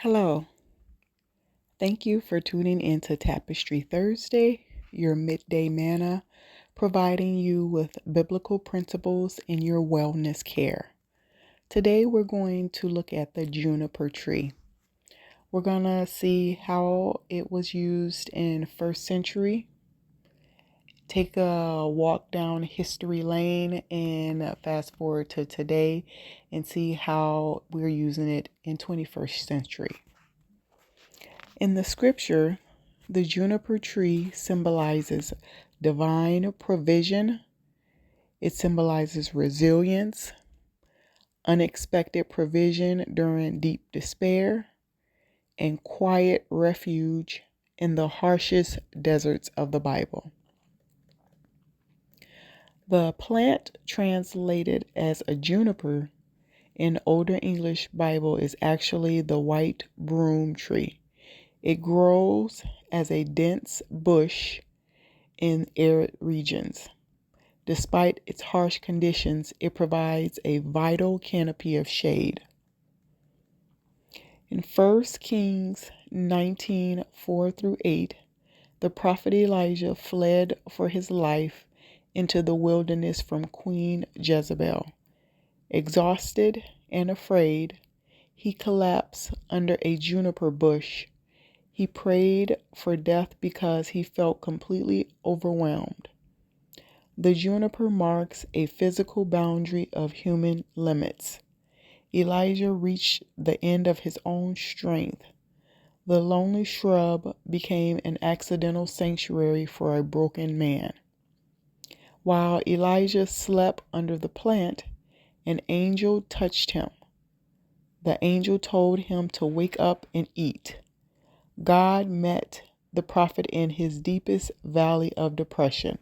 Hello. Thank you for tuning into Tapestry Thursday, your midday manna, providing you with biblical principles in your wellness care. Today we're going to look at the juniper tree. We're going to see how it was used in 1st century. Take a walk down history lane and fast forward to today and see how we're using it in 21st century. In the scripture, the juniper tree symbolizes divine provision. It symbolizes resilience, unexpected provision during deep despair, and quiet refuge in the harshest deserts of the Bible. The plant translated as a juniper in Older English Bible is actually the white broom tree. It grows as a dense bush in arid regions. Despite its harsh conditions, it provides a vital canopy of shade. In 1 Kings 19:4-8, the prophet Elijah fled for his life into the wilderness from Queen Jezebel. Exhausted and afraid, he collapsed under a juniper bush. He prayed for death because he felt completely overwhelmed. The juniper marks a physical boundary of human limits. Elijah reached the end of his own strength. The lonely shrub became an accidental sanctuary for a broken man. While Elijah slept under the plant, an angel touched him. The angel told him to wake up and eat. God met the prophet in his deepest valley of depression.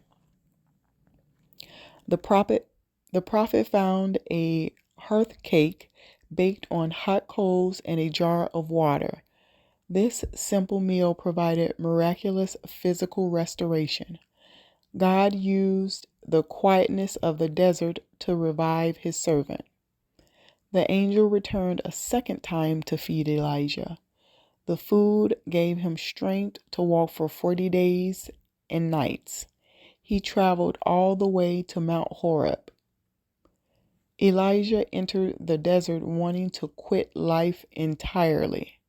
The prophet found a hearth cake baked on hot coals and a jar of water. This simple meal provided miraculous physical restoration. God used the quietness of the desert to revive his servant. The angel returned a second time to feed Elijah. The food gave him strength to walk for 40 days and nights. He traveled all the way to Mount Horeb. Elijah entered the desert wanting to quit life entirely.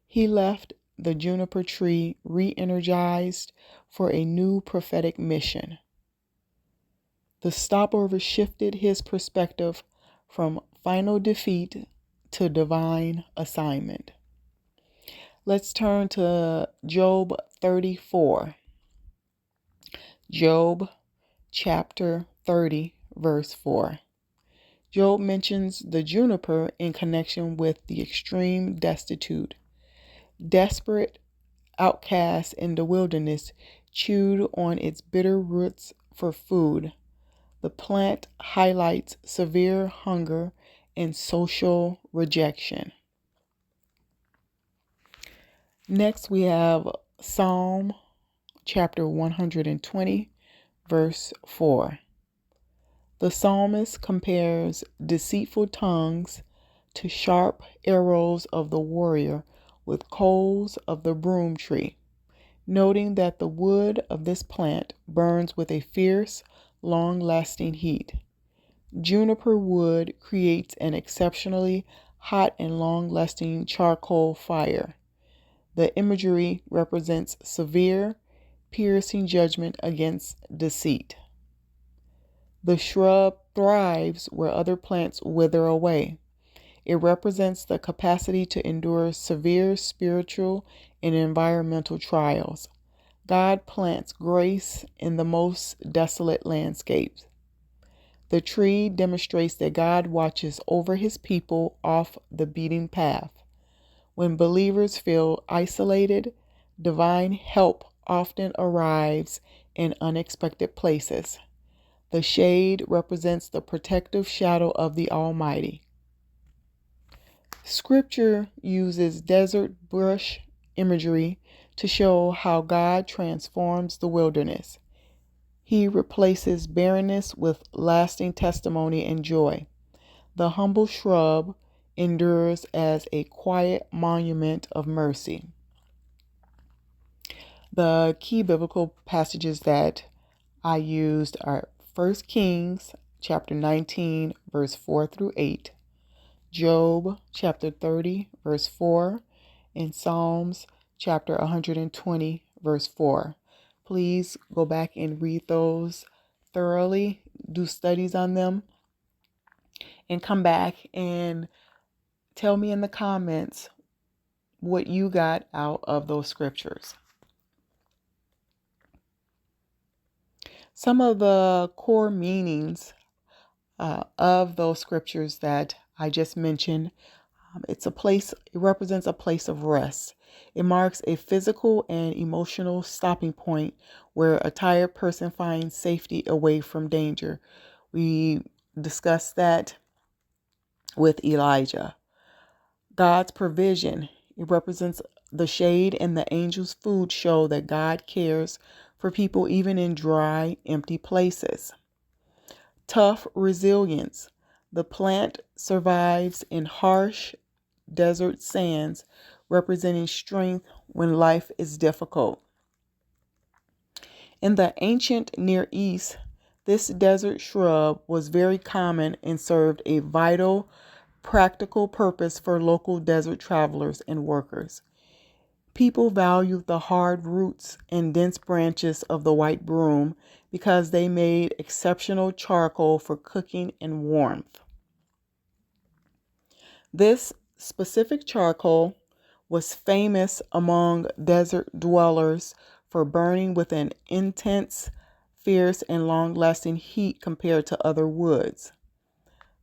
He left the juniper tree re-energized for a new prophetic mission. The stopover shifted his perspective from final defeat to divine assignment. Let's turn to Job 34. Job chapter 30, verse 4. Job mentions the juniper in connection with the extreme destitute. Desperate outcasts in the wilderness chewed on its bitter roots for food. The plant highlights severe hunger and social rejection. Next, we have Psalm chapter 120, verse 4. The psalmist compares deceitful tongues to sharp arrows of the warrior with coals of the broom tree, noting that the wood of this plant burns with a fierce, long-lasting heat. Juniper wood creates an exceptionally hot and long-lasting charcoal fire. The imagery represents severe, piercing judgment against deceit. The shrub thrives where other plants wither away. It represents the capacity to endure severe spiritual and environmental trials. God plants grace in the most desolate landscapes. The tree demonstrates that God watches over his people off the beaten path. When believers feel isolated, divine help often arrives in unexpected places. The shade represents the protective shadow of the Almighty. Scripture uses desert bush imagery to show how God transforms the wilderness. He replaces barrenness with lasting testimony and joy. The humble shrub endures as a quiet monument of mercy. The key biblical passages that I used are 1 Kings chapter 19, verse 4 through 8, Job chapter 30, verse 4, and Psalms chapter 120, verse 4. Please go back and read those thoroughly, do studies on them, and come back and tell me in the comments what you got out of those scriptures. Some of the core meanings of those scriptures that I just mentioned, it represents a place of rest. It marks a physical and emotional stopping point where a tired person finds safety away from danger. We discussed that with Elijah. God's provision, it represents the shade and the angel's food show that God cares for people even in dry, empty places. Tough resilience. The plant survives in harsh desert sands, representing strength when life is difficult. In the ancient Near East, this desert shrub was very common and served a vital, practical purpose for local desert travelers and workers. People valued the hard roots and dense branches of the white broom because they made exceptional charcoal for cooking and warmth. This specific charcoal was famous among desert dwellers for burning with an intense, fierce, and long-lasting heat compared to other woods.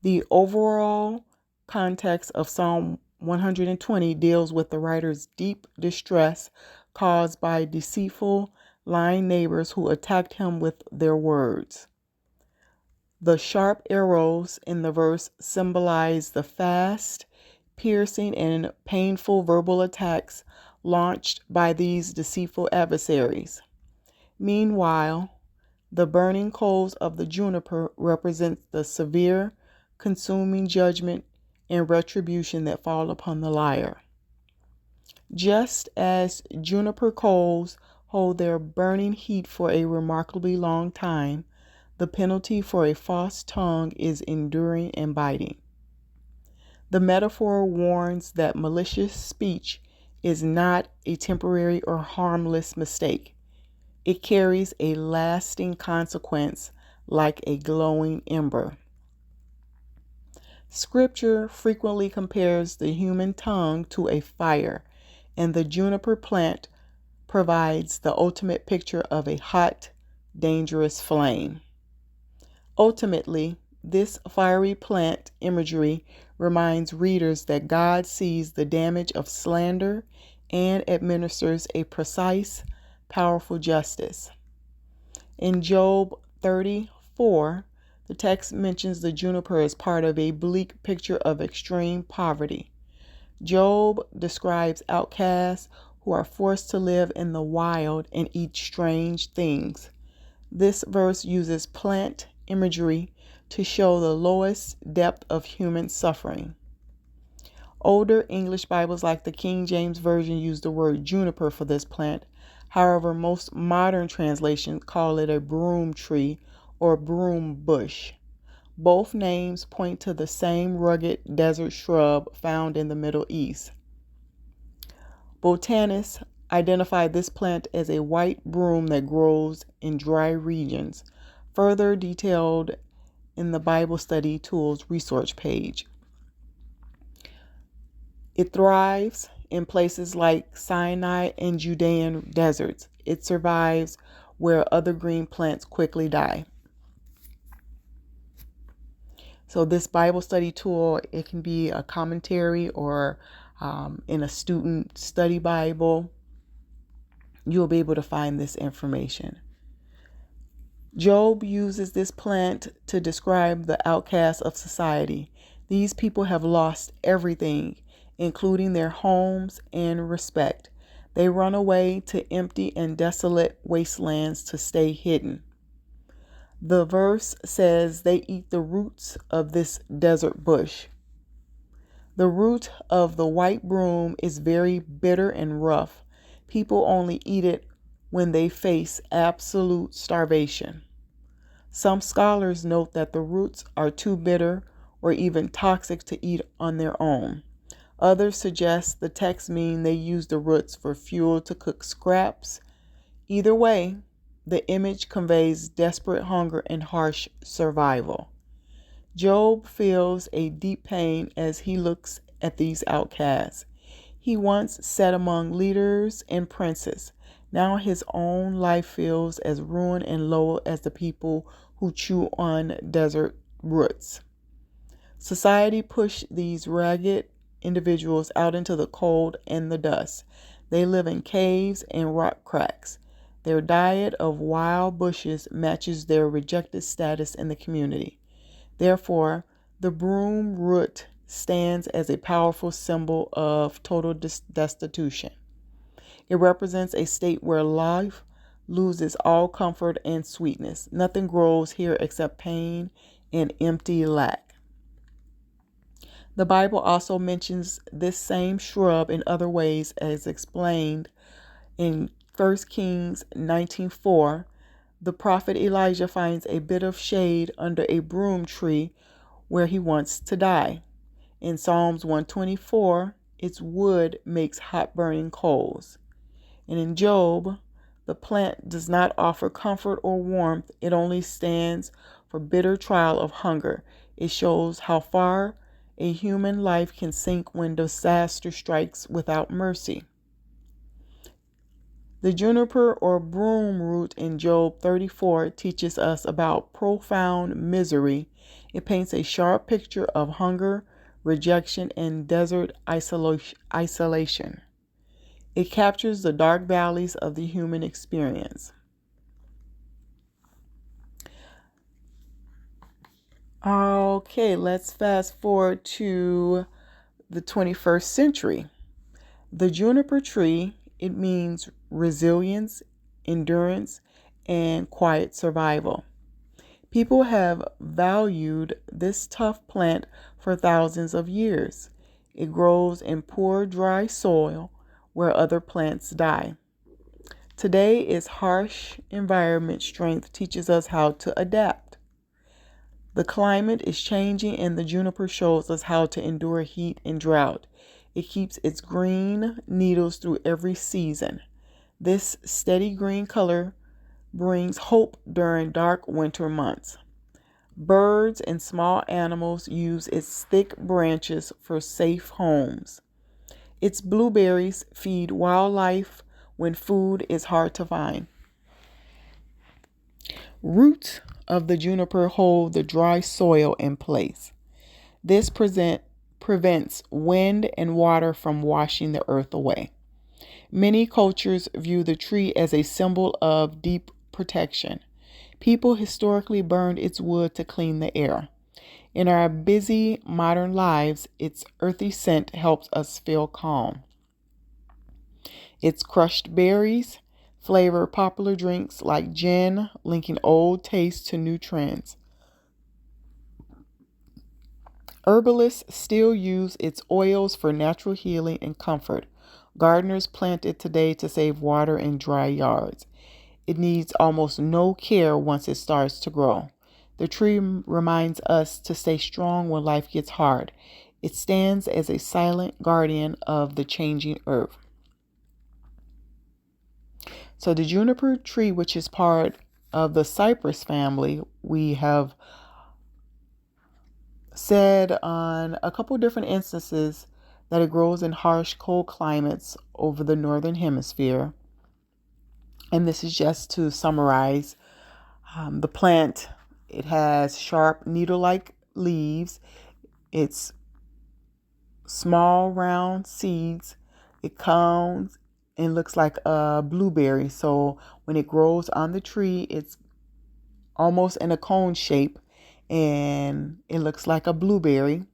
The overall context of Psalm 120 deals with the writer's deep distress caused by deceitful, lying neighbors who attacked him with their words. The sharp arrows in the verse symbolize the fast, piercing, and painful verbal attacks launched by these deceitful adversaries. Meanwhile, the burning coals of the juniper represent the severe, consuming judgment and retribution that fall upon the liar. Just as juniper coals hold their burning heat for a remarkably long time, the penalty for a false tongue is enduring and biting. The metaphor warns that malicious speech is not a temporary or harmless mistake. It carries a lasting consequence like a glowing ember. Scripture frequently compares the human tongue to a fire, and the juniper plant provides the ultimate picture of a hot, dangerous flame. Ultimately, this fiery plant imagery reminds readers that God sees the damage of slander and administers a precise, powerful justice. In Job 34, the text mentions the juniper as part of a bleak picture of extreme poverty. Job describes outcasts who are forced to live in the wild and eat strange things. This verse uses plant imagery to show the lowest depth of human suffering. Older English Bibles like the King James Version use the word juniper for this plant. However, most modern translations call it a broom tree or broom bush. Both names point to the same rugged desert shrub found in the Middle East. Botanists identify this plant as a white broom that grows in dry regions, further detailed in the Bible Study Tools resource page. It thrives in places like Sinai and Judean deserts. It survives where other green plants quickly die. So this Bible study tool, it can be a commentary or in a student study Bible. You'll be able to find this information. Job uses this plant to describe the outcasts of society. These people have lost everything, including their homes and respect. They run away to empty and desolate wastelands to stay hidden. The verse says they eat the roots of this desert bush. The root of the white broom is very bitter and rough. People only eat it when they face absolute starvation. Some scholars note that the roots are too bitter or even toxic to eat on their own. Others suggest the texts mean they use the roots for fuel to cook scraps. Either way, the image conveys desperate hunger and harsh survival. Job feels a deep pain as he looks at these outcasts. He once sat among leaders and princes. Now his own life feels as ruined and low as the people who chew on desert roots. Society pushed these ragged individuals out into the cold and the dust. They live in caves and rock cracks. Their diet of wild bushes matches their rejected status in the community. Therefore, the broom root stands as a powerful symbol of total destitution. It represents a state where life loses all comfort and sweetness. Nothing grows here except pain and empty lack. The Bible also mentions this same shrub in other ways, as explained in 1 Kings 19:4. The prophet Elijah finds a bit of shade under a broom tree where he wants to die. In Psalms 124, its wood makes hot burning coals. And in Job, the plant does not offer comfort or warmth. It only stands for bitter trial of hunger. It shows how far a human life can sink when disaster strikes without mercy. The juniper or broom root in Job 34 teaches us about profound misery. It paints a sharp picture of hunger, rejection, and desert isolation. It captures the dark valleys of the human experience. Okay, let's fast forward to the 21st century. The juniper tree, it means resilience, endurance, and quiet survival. People have valued this tough plant for thousands of years. It grows in poor, dry soil where other plants die. Today, its harsh environment strength teaches us how to adapt. The climate is changing, and the juniper shows us how to endure heat and drought. It keeps its green needles through every season. This steady green color brings hope during dark winter months. Birds and small animals use its thick branches for safe homes. Its blueberries feed wildlife when food is hard to find. Roots of the juniper hold the dry soil in place. This prevents wind and water from washing the earth away. Many cultures view the tree as a symbol of deep protection. People historically burned its wood to clean the air. In our busy modern lives, its earthy scent helps us feel calm. Its crushed berries flavor popular drinks like gin, linking old tastes to new trends. Herbalists still use its oils for natural healing and comfort. Gardeners plant it today to save water in dry yards. It needs almost no care once it starts to grow. The tree reminds us to stay strong when life gets hard. It stands as a silent guardian of the changing earth. So the juniper tree, which is part of the Cypress family, we have said on a couple different instances that it grows in harsh, cold climates over the northern hemisphere. And this is just to summarize. The plant, it has sharp needle-like leaves. It's small, round seeds. It comes and looks like a blueberry. So when it grows on the tree, it's almost in a cone shape, and it looks like a blueberry.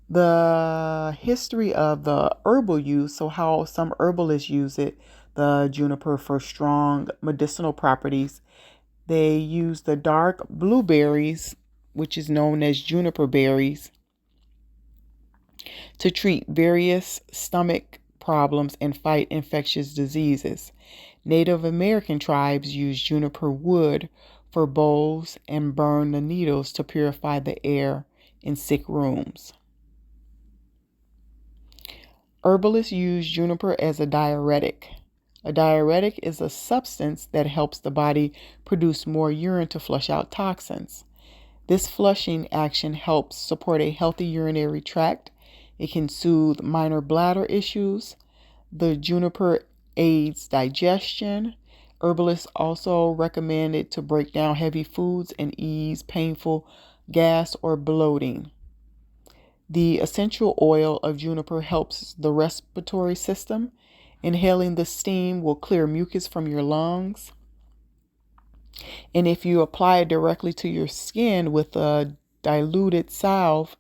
The history of the herbal use, so how some herbalists use it, the juniper for strong medicinal properties. They use the dark blueberries which is known as juniper berries, to treat various stomach problems and fight infectious diseases. Native American tribes use juniper wood for bowls and burn the needles to purify the air in sick rooms. Herbalists use juniper as a diuretic. A diuretic is a substance that helps the body produce more urine to flush out toxins. This flushing action helps support a healthy urinary tract. It can soothe minor bladder issues. The juniper aids digestion. Herbalists also recommend it to break down heavy foods and ease painful gas or bloating. The essential oil of juniper helps the respiratory system. Inhaling the steam will clear mucus from your lungs. And if you apply it directly to your skin with a diluted salve,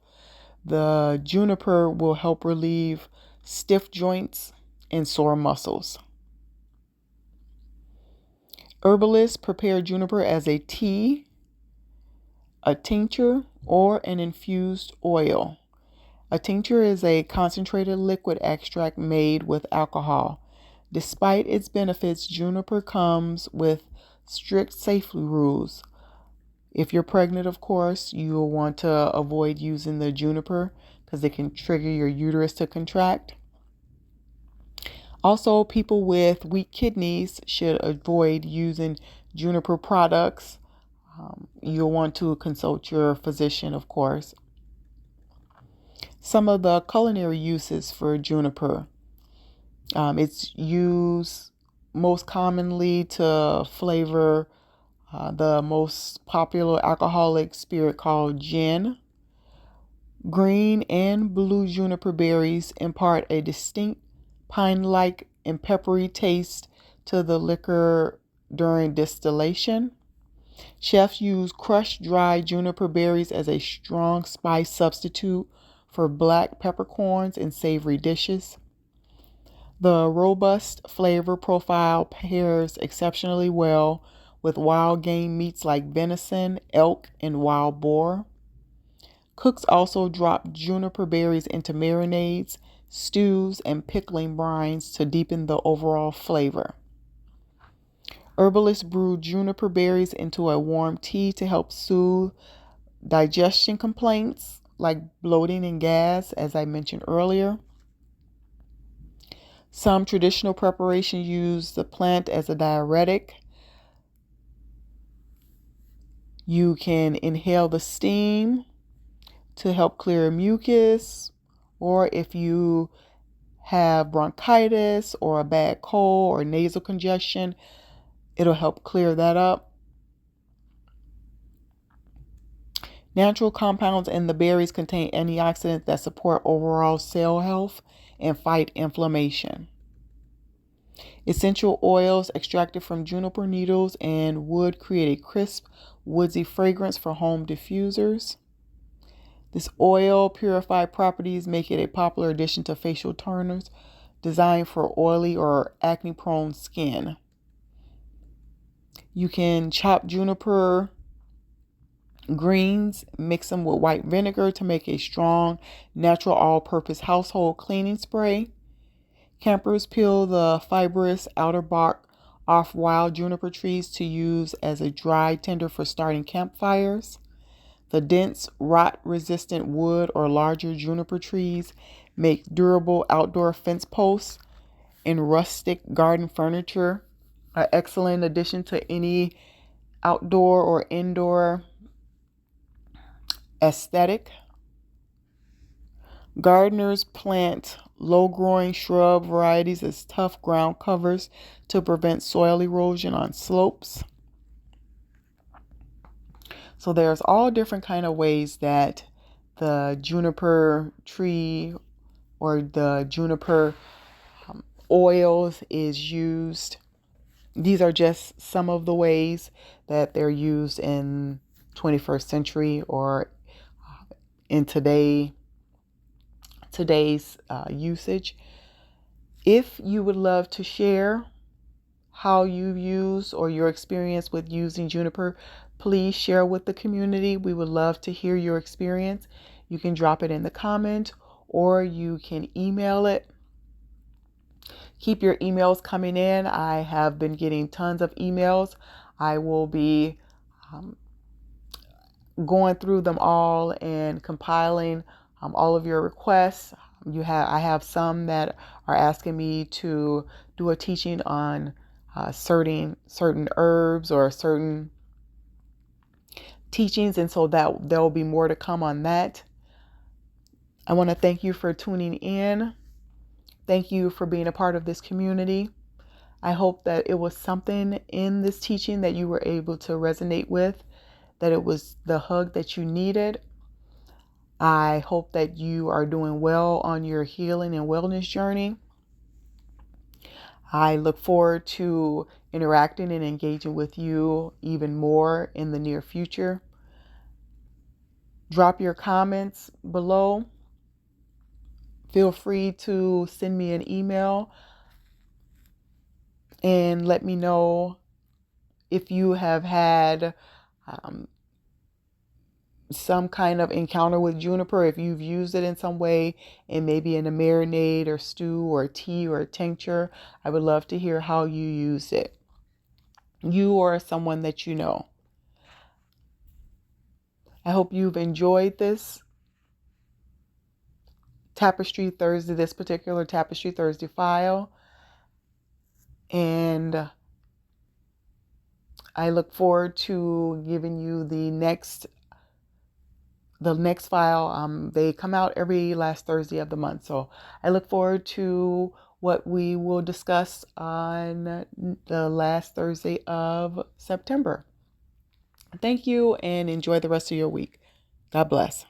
the juniper will help relieve stiff joints and sore muscles. Herbalists prepare juniper as a tea, a tincture, or an infused oil. A tincture is a concentrated liquid extract made with alcohol. Despite its benefits, juniper comes with strict safety rules. If you're pregnant, of course, you'll want to avoid using the juniper because it can trigger your uterus to contract. Also, people with weak kidneys should avoid using juniper products. You'll want to consult your physician, of course. Some of the culinary uses for juniper. It's used most commonly to flavor the most popular alcoholic spirit called gin. Green and blue juniper berries impart a distinct pine-like and peppery taste to the liquor during distillation. Chefs use crushed dry juniper berries as a strong spice substitute for black peppercorns in savory dishes. The robust flavor profile pairs exceptionally well with wild game meats like venison, elk, and wild boar. Cooks also drop juniper berries into marinades, stews, and pickling brines to deepen the overall flavor. Herbalists brew juniper berries into a warm tea to help soothe digestion complaints like bloating and gas, as I mentioned earlier. Some traditional preparations use the plant as a diuretic. You can inhale the steam to help clear mucus, or if you have bronchitis or a bad cold or nasal congestion, it'll help clear that up. Natural compounds in the berries contain antioxidants that support overall cell health and fight inflammation. Essential oils extracted from juniper needles and wood create a crisp, woodsy fragrance for home diffusers. This oil purified properties make it a popular addition to facial toners designed for oily or acne-prone skin. You can chop juniper greens, mix them with white vinegar to make a strong, natural all-purpose household cleaning spray. Campers peel the fibrous outer bark off wild juniper trees to use as a dry tinder for starting campfires. The dense, rot-resistant wood or larger juniper trees make durable outdoor fence posts and rustic garden furniture, an excellent addition to any outdoor or indoor aesthetic. Gardeners plant low-growing shrub varieties as tough ground covers to prevent soil erosion on slopes. So there's all different kind of ways that the juniper tree or the juniper oils is used. These are just some of the ways that they're used in 21st century or in today's usage. If you would love to share how you use or your experience with using juniper, Please share with the community. We would love to hear your experience. You can drop it in the comment or you can email it. Keep your emails coming in. I have been getting tons of emails. I will be going through them all and compiling all of your requests. I have some that are asking me to do a teaching on certain herbs or certain teachings, and so that there will be more to come on that. I want to thank you for tuning in. Thank you for being a part of this community. I hope that it was something in this teaching that you were able to resonate with, that it was the hug that you needed. I hope that you are doing well on your healing and wellness journey. I look forward to interacting and engaging with you even more in the near future. Drop your comments below. Feel free to send me an email and let me know if you have had some kind of encounter with juniper, if you've used it in some way, and maybe in a marinade or stew or tea or tincture. I would love to hear how you use it. You or someone that you know. I hope you've enjoyed this Tapestry Thursday, this particular Tapestry Thursday file. And I look forward to giving you the next file. They come out every last Thursday of the month. So I look forward to what we will discuss on the last Thursday of September. Thank you and enjoy the rest of your week. God bless.